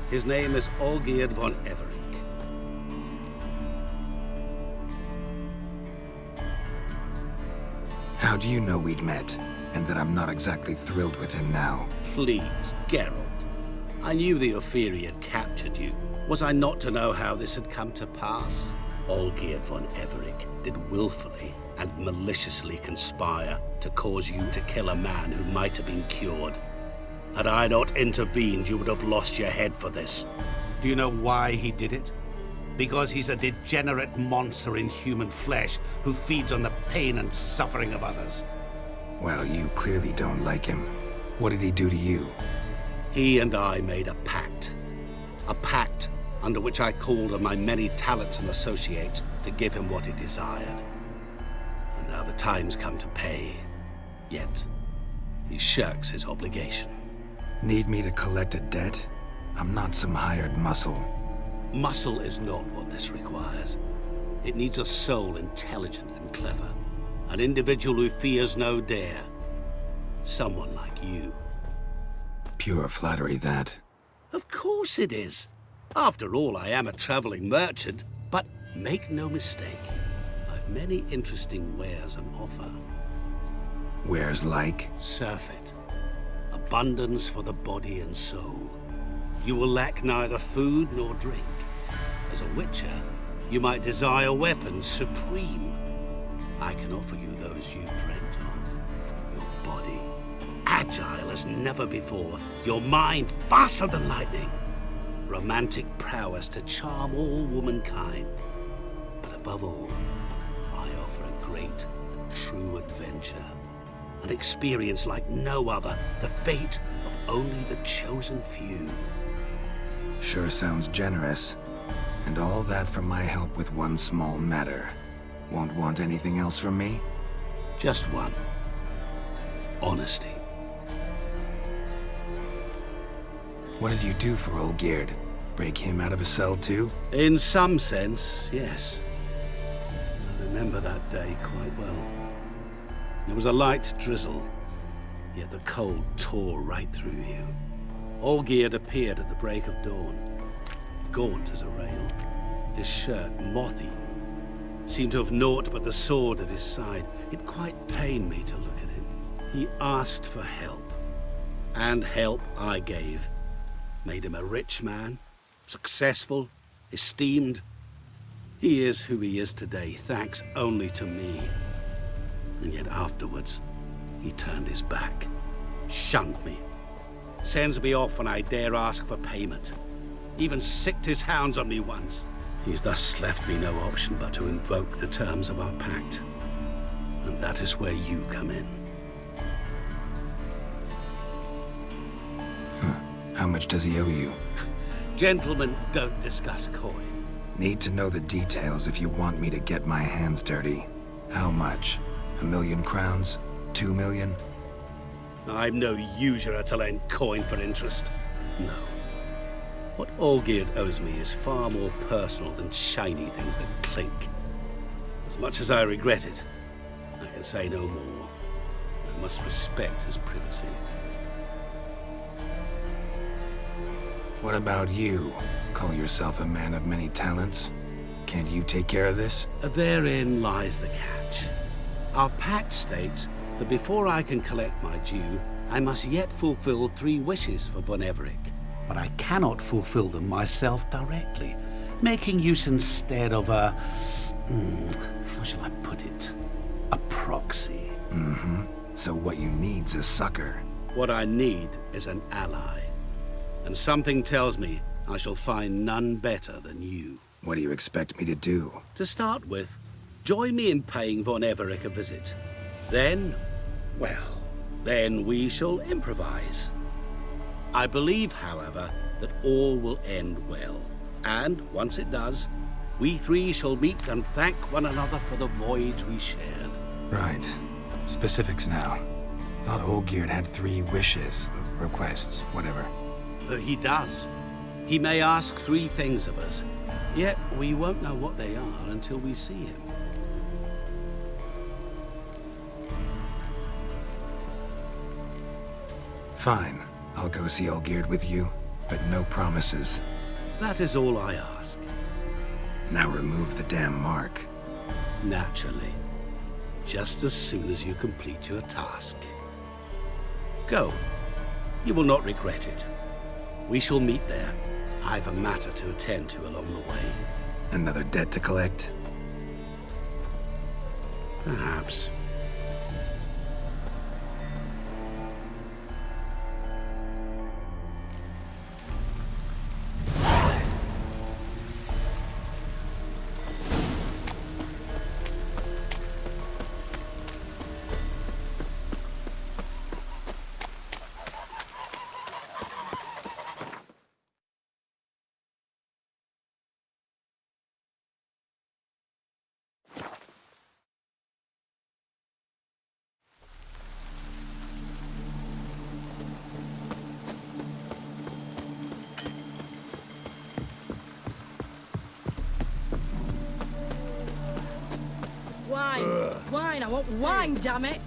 His name is Olgierd von Everink. How do you know we'd met, and that I'm not exactly thrilled with him now? Please, Geralt. I knew the Ophiri had captured you. Was I not to know how this had come to pass? Olgierd von Everink did willfully and maliciously conspire to cause you to kill a man who might have been cured. Had I not intervened, you would have lost your head for this. Do you know why he did it? Because he's a degenerate monster in human flesh who feeds on the pain and suffering of others. Well, you clearly don't like him. What did he do to you? He and I made a pact. A pact under which I called on my many talents and associates to give him what he desired. And now the time's come to pay. Yet, he shirks his obligation. Need me to collect a debt? I'm not some hired muscle. Muscle is not what this requires. It needs a soul intelligent and clever. An individual who fears no dare. Someone like you. Pure flattery, that. Of course it is. After all, I am a traveling merchant. But make no mistake, I've many interesting wares on offer. Wares like? Surfeit. Abundance for the body and soul. You will lack neither food nor drink. As a witcher, you might desire weapons supreme. I can offer you those you dreamt of. Your body, agile as never before. Your mind, faster than lightning. Romantic prowess to charm all womankind. But above all, I offer a great and true adventure. An experience like no other. The fate of only the chosen few. Sure sounds generous. And all that for my help with one small matter. Won't want anything else from me? Just one. Honesty. What did you do for old Geard? Break him out of a cell too? In some sense, yes. I remember that day quite well. There was a light drizzle, yet the cold tore right through you. Olgierd appeared at the break of dawn, gaunt as a rail, his shirt moth-eaten, seemed to have naught but the sword at his side. It quite pained me to look at him. He asked for help, and help I gave. Made him a rich man, successful, esteemed. He is who he is today, thanks only to me. And yet afterwards, he turned his back, shunned me, sends me off when I dare ask for payment. Even sicked his hounds on me once. He's thus left me no option but to invoke the terms of our pact. And that is where you come in. How much does he owe you? Gentlemen don't discuss coin. Need to know the details if you want me to get my hands dirty. How much? 1,000,000 crowns? 2 million? I'm no usurer to lend coin for interest. No. What Olgierd owes me is far more personal than shiny things that clink. As much as I regret it, I can say no more. I must respect his privacy. What about you? Call yourself a man of many talents? Can't you take care of this? Therein lies the catch. Our pact states that before I can collect my due, I must yet fulfill 3 wishes for Von Everec. But I cannot fulfill them myself directly, making use instead of a... how shall I put it? A proxy. Mm-hmm. So what you need's a sucker. What I need is an ally. And something tells me I shall find none better than you. What do you expect me to do? To start with, join me in paying Von Everec a visit. Then, well, then we shall improvise. I believe, however, that all will end well. And once it does, we 3 shall meet and thank one another for the voyage we shared. Right. Specifics now. Thought Olgierd had 3 wishes, requests, whatever. He does. He may ask 3 things of us, yet we won't know what they are until we see him. Fine. I'll go see Olgierd with you, but no promises. That is all I ask. Now remove the damn mark. Naturally. Just as soon as you complete your task. Go. You will not regret it. We shall meet there. I've a matter to attend to along the way. Another debt to collect? Perhaps. wine, I want wine, damn it!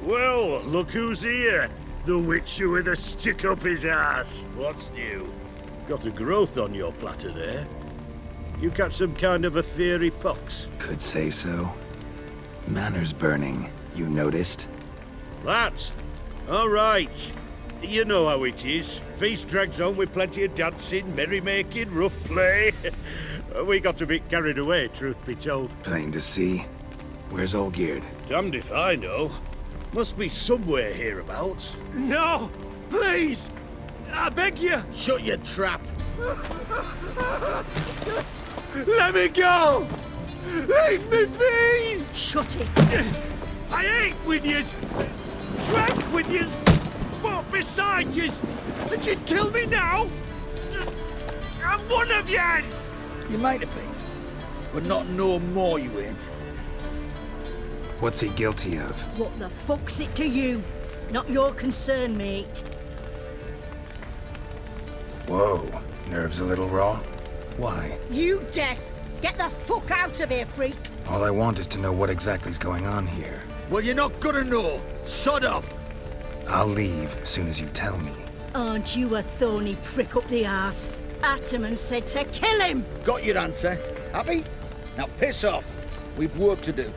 Well, look who's here. The witcher with a stick up his ass. What's new? Got a growth on your platter there. You catch some kind of a fiery pox? Could say so. Manners burning, you noticed? That? All right. You know how it is. Feast drags on with plenty of dancing, merrymaking, rough play. We got a bit carried away, truth be told. Plain to see. Where's Olgierd? Damned if I know. Must be somewhere hereabouts. No! Please! I beg you! Shut your trap! Let me go! Leave me be! Shut it! I ate with yous! Drank with yous! Fought beside yous! And you'd kill me now? I'm one of yous! You might have been, but not no more you ain't. What's he guilty of? What the fuck's it to you? Not your concern, mate. Whoa, nerves a little raw? Why? You deaf! Get the fuck out of here, freak! All I want is to know what exactly's going on here. Well, you're not gonna know. Sod off! I'll leave as soon as you tell me. Aren't you a thorny prick up the arse? Ataman said to kill him! Got your answer. Happy? Now piss off. We've work to do.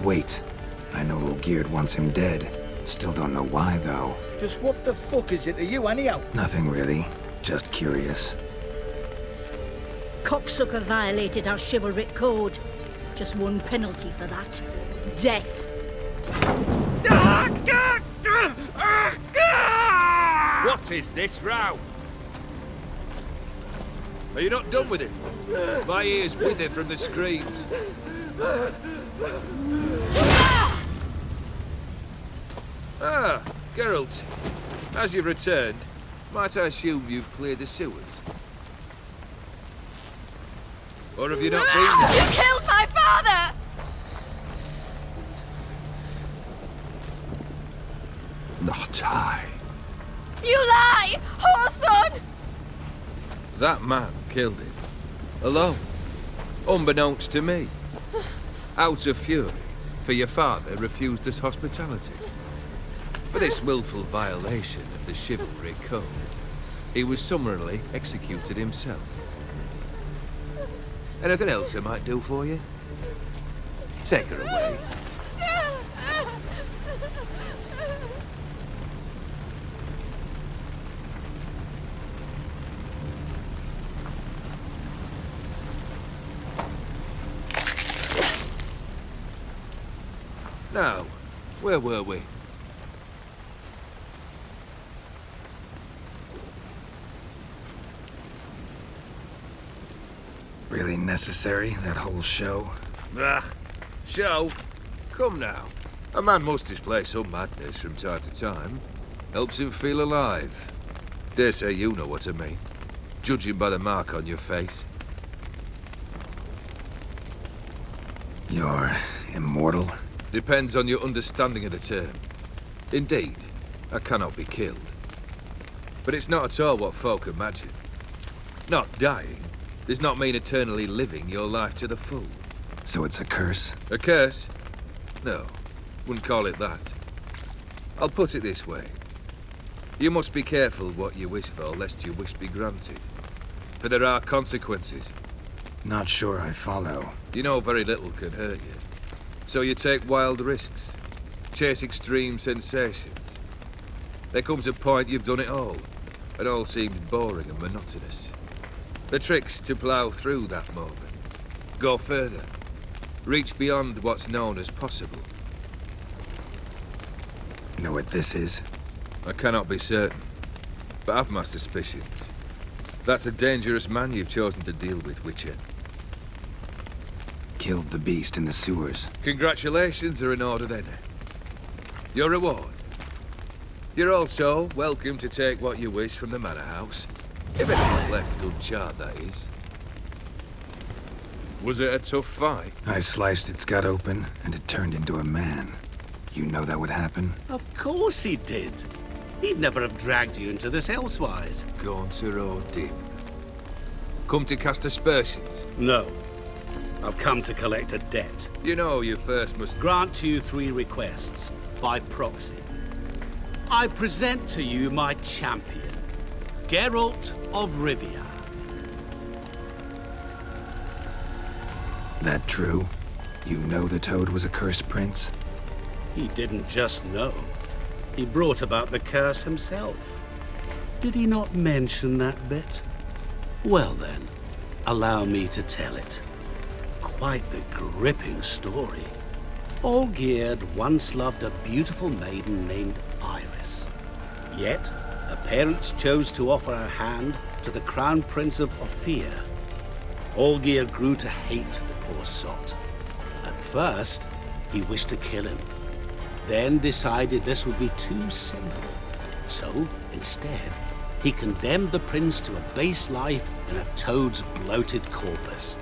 Wait. I know Olgierd wants him dead. Still don't know why, though. Just what the fuck is it to you, anyhow? Nothing really. Just curious. Cocksucker violated our chivalric code. Just one penalty for that. Death. What is this row? Are you not done with it? My ears wither from the screams. Ah, Geralt. As you've returned, might I assume you've cleared the sewers? Or have you not been there? You killed my father! Not I. You lie! Whoreson! That man killed him. Alone. Unbeknownst to me. Out of fury, for your father refused us hospitality. For this willful violation of the chivalry code, he was summarily executed himself. Anything else I might do for you? Take her away. Now, where were we? Really necessary, that whole show? Ah, show? Come now. A man must display some madness from time to time. Helps him feel alive. Dare say you know what I mean. Judging by the mark on your face. You're immortal? Depends on your understanding of the term. Indeed, I cannot be killed. But it's not at all what folk imagine. Not dying does not mean eternally living your life to the full. So it's a curse? A curse? No, wouldn't call it that. I'll put it this way. You must be careful what you wish for, lest your wish be granted. For there are consequences. Not sure I follow. You know very little can hurt you. So you take wild risks, chase extreme sensations. There comes a point you've done it all, and all seems boring and monotonous. The trick's to plough through that moment, go further, reach beyond what's known as possible. Know what this is? I cannot be certain, but I've my suspicions. That's a dangerous man you've chosen to deal with, Witcher. Killed the beast in the sewers. Congratulations are in order then. Your reward. You're also welcome to take what you wish from the manor house. If it is left uncharted, that is. Was it a tough fight? I sliced its gut open, and it turned into a man. You know that would happen? Of course he did. He'd never have dragged you into this elsewise. Gaunter or dim? Come to cast aspersions? No. I've come to collect a debt. You know you first must... Grant you 3 requests, by proxy. I present to you my champion, Geralt of Rivia. That true? You know the Toad was a cursed prince? He didn't just know. He brought about the curse himself. Did he not mention that bit? Well then, allow me to tell it. Quite the gripping story. Olgierd once loved a beautiful maiden named Iris. Yet, her parents chose to offer her hand to the Crown Prince of Ophir. Olgierd grew to hate the poor sot. At first, he wished to kill him. Then decided this would be too simple. So, instead, he condemned the prince to a base life in a toad's bloated corpus.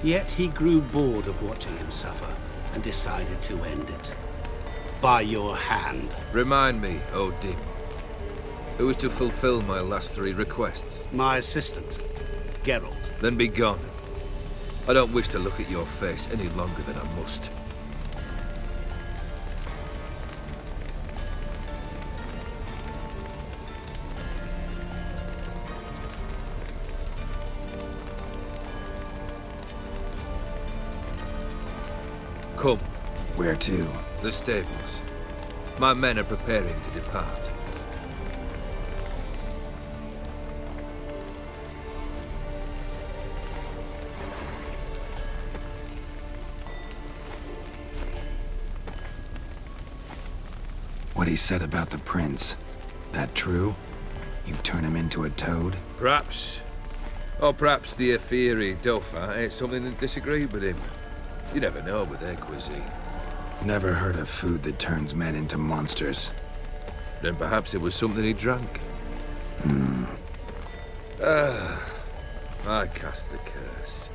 Yet he grew bored of watching him suffer and decided to end it. By your hand. Remind me, O Dim. Who is to fulfill my last 3 requests? My assistant, Geralt. Then be gone. I don't wish to look at your face any longer than I must. Come. Where to? The stables. My men are preparing to depart. What he said about the prince, that true? You turn him into a toad? Perhaps. Or perhaps the Ophiri Dauphin ate something that disagreed with him. You never know with their cuisine. Never heard of food that turns men into monsters. Then perhaps it was something he drank. I cast the curse.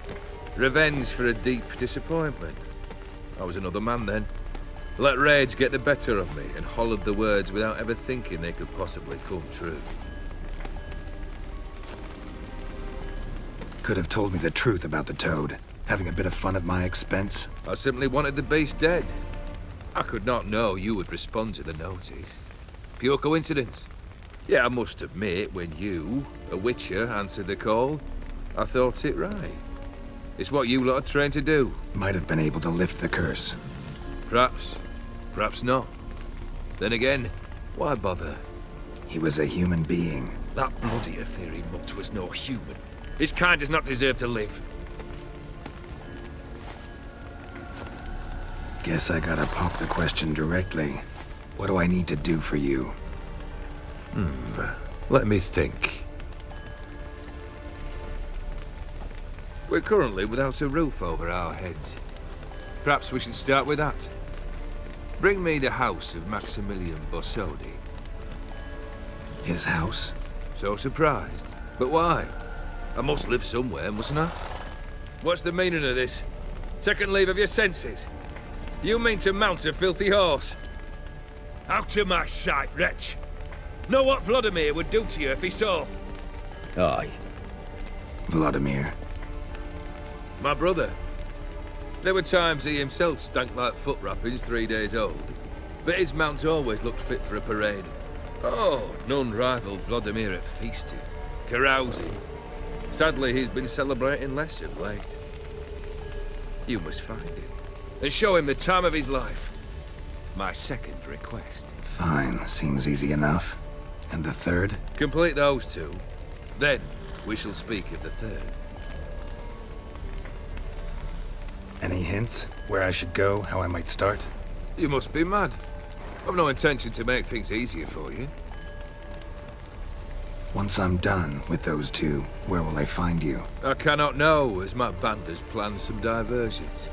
Revenge for a deep disappointment. I was another man then. Let rage get the better of me and hollered the words without ever thinking they could possibly come true. Could have told me the truth about the Toad. Having a bit of fun at my expense? I simply wanted the beast dead. I could not know you would respond to the notice. Pure coincidence. Yeah, I must admit, when you, a witcher, answered the call, I thought it right. It's what you lot are trained to do. Might have been able to lift the curse. Perhaps. Perhaps not. Then again, why bother? He was a human being. That bloody Ophiri mutt was no human. His kind does not deserve to live. Guess I gotta pop the question directly. What do I need to do for you? Let me think. We're currently without a roof over our heads. Perhaps we should start with that. Bring me the house of Maximilian Bossodi. His house? So surprised. But why? I must live somewhere, mustn't I? What's the meaning of this? Second leave of your senses? You mean to mount a filthy horse? Out of my sight, wretch! Know what Vladimir would do to you if he saw? Aye. Vladimir. My brother. There were times he himself stank like foot wrappings 3 days old. But his mount always looked fit for a parade. Oh, none rivaled Vladimir at feasting, carousing. Sadly, he's been celebrating less of late. You must find him, and show him the time of his life. My second request. Fine, seems easy enough. And the third? Complete those 2. Then, we shall speak of the third. Any hints? Where I should go, how I might start? You must be mad. I've no intention to make things easier for you. Once I'm done with those 2, where will I find you? I cannot know, as my band has planned some diversions.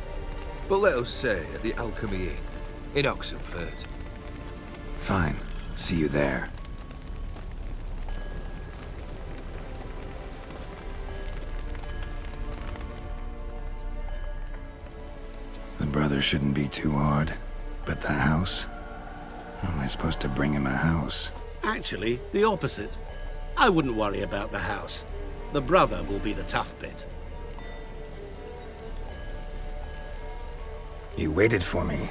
But let us say at the Alchemy Inn, in Oxenfurt. Fine. See you there. shouldn't be too hard. But the house? How am I supposed to bring him a house? Actually, the opposite. I wouldn't worry about the house. The brother will be the tough bit. You waited for me.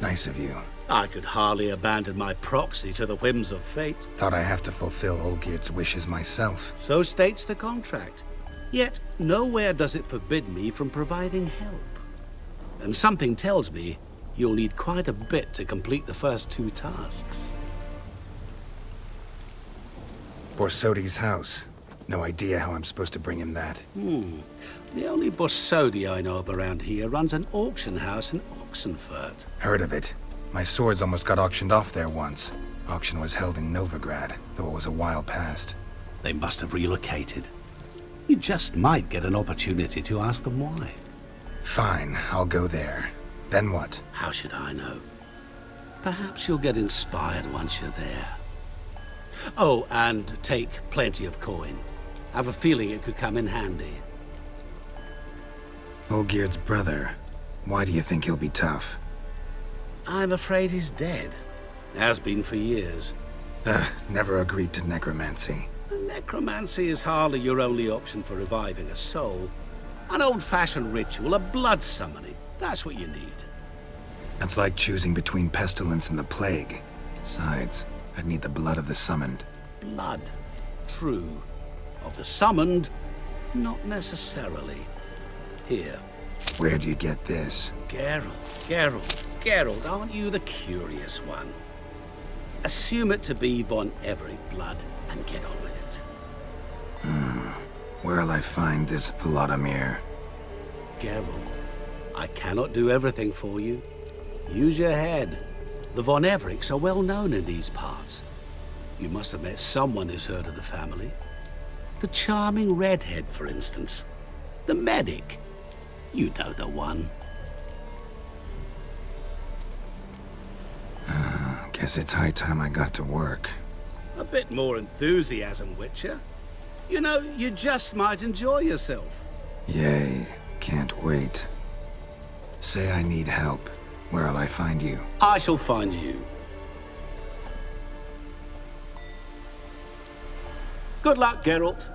Nice of you. I could hardly abandon my proxy to the whims of fate. Thought I have to fulfill Olgierd's wishes myself. So states the contract. Yet, nowhere does it forbid me from providing help. And something tells me you'll need quite a bit to complete the first 2 tasks. Borsodi's house. No idea how I'm supposed to bring him that. The only Borsodi I know of around here runs an auction house in Oxenfurt. Heard of it. My swords almost got auctioned off there once. Auction was held in Novigrad, though it was a while past. They must have relocated. You just might get an opportunity to ask them why. Fine, I'll go there. Then what? How should I know? Perhaps you'll get inspired once you're there. Oh, and take plenty of coin. I have a feeling it could come in handy. Olgierd's brother. Why do you think he'll be tough? I'm afraid he's dead. Has been for years. Never agreed to necromancy. Necromancy is hardly your only option for reviving a soul. An old-fashioned ritual, a blood summoning. That's what you need. That's like choosing between pestilence and the plague. Besides, I'd need the blood of the summoned. Blood. True. Of the summoned, not necessarily. Here. Where do you get this? Geralt, aren't you the curious one? Assume it to be von Everett blood and get on with it. Where'll I find this Vladimir? Geralt, I cannot do everything for you. Use your head. The von Evericks are well known in these parts. You must have met someone who's heard of the family. The charming redhead, for instance. The medic. You know the one. Guess it's high time I got to work. A bit more enthusiasm, Witcher. You know, you just might enjoy yourself. Yay, can't wait. Say I need help. Where'll I find you? I shall find you. Good luck, Geralt.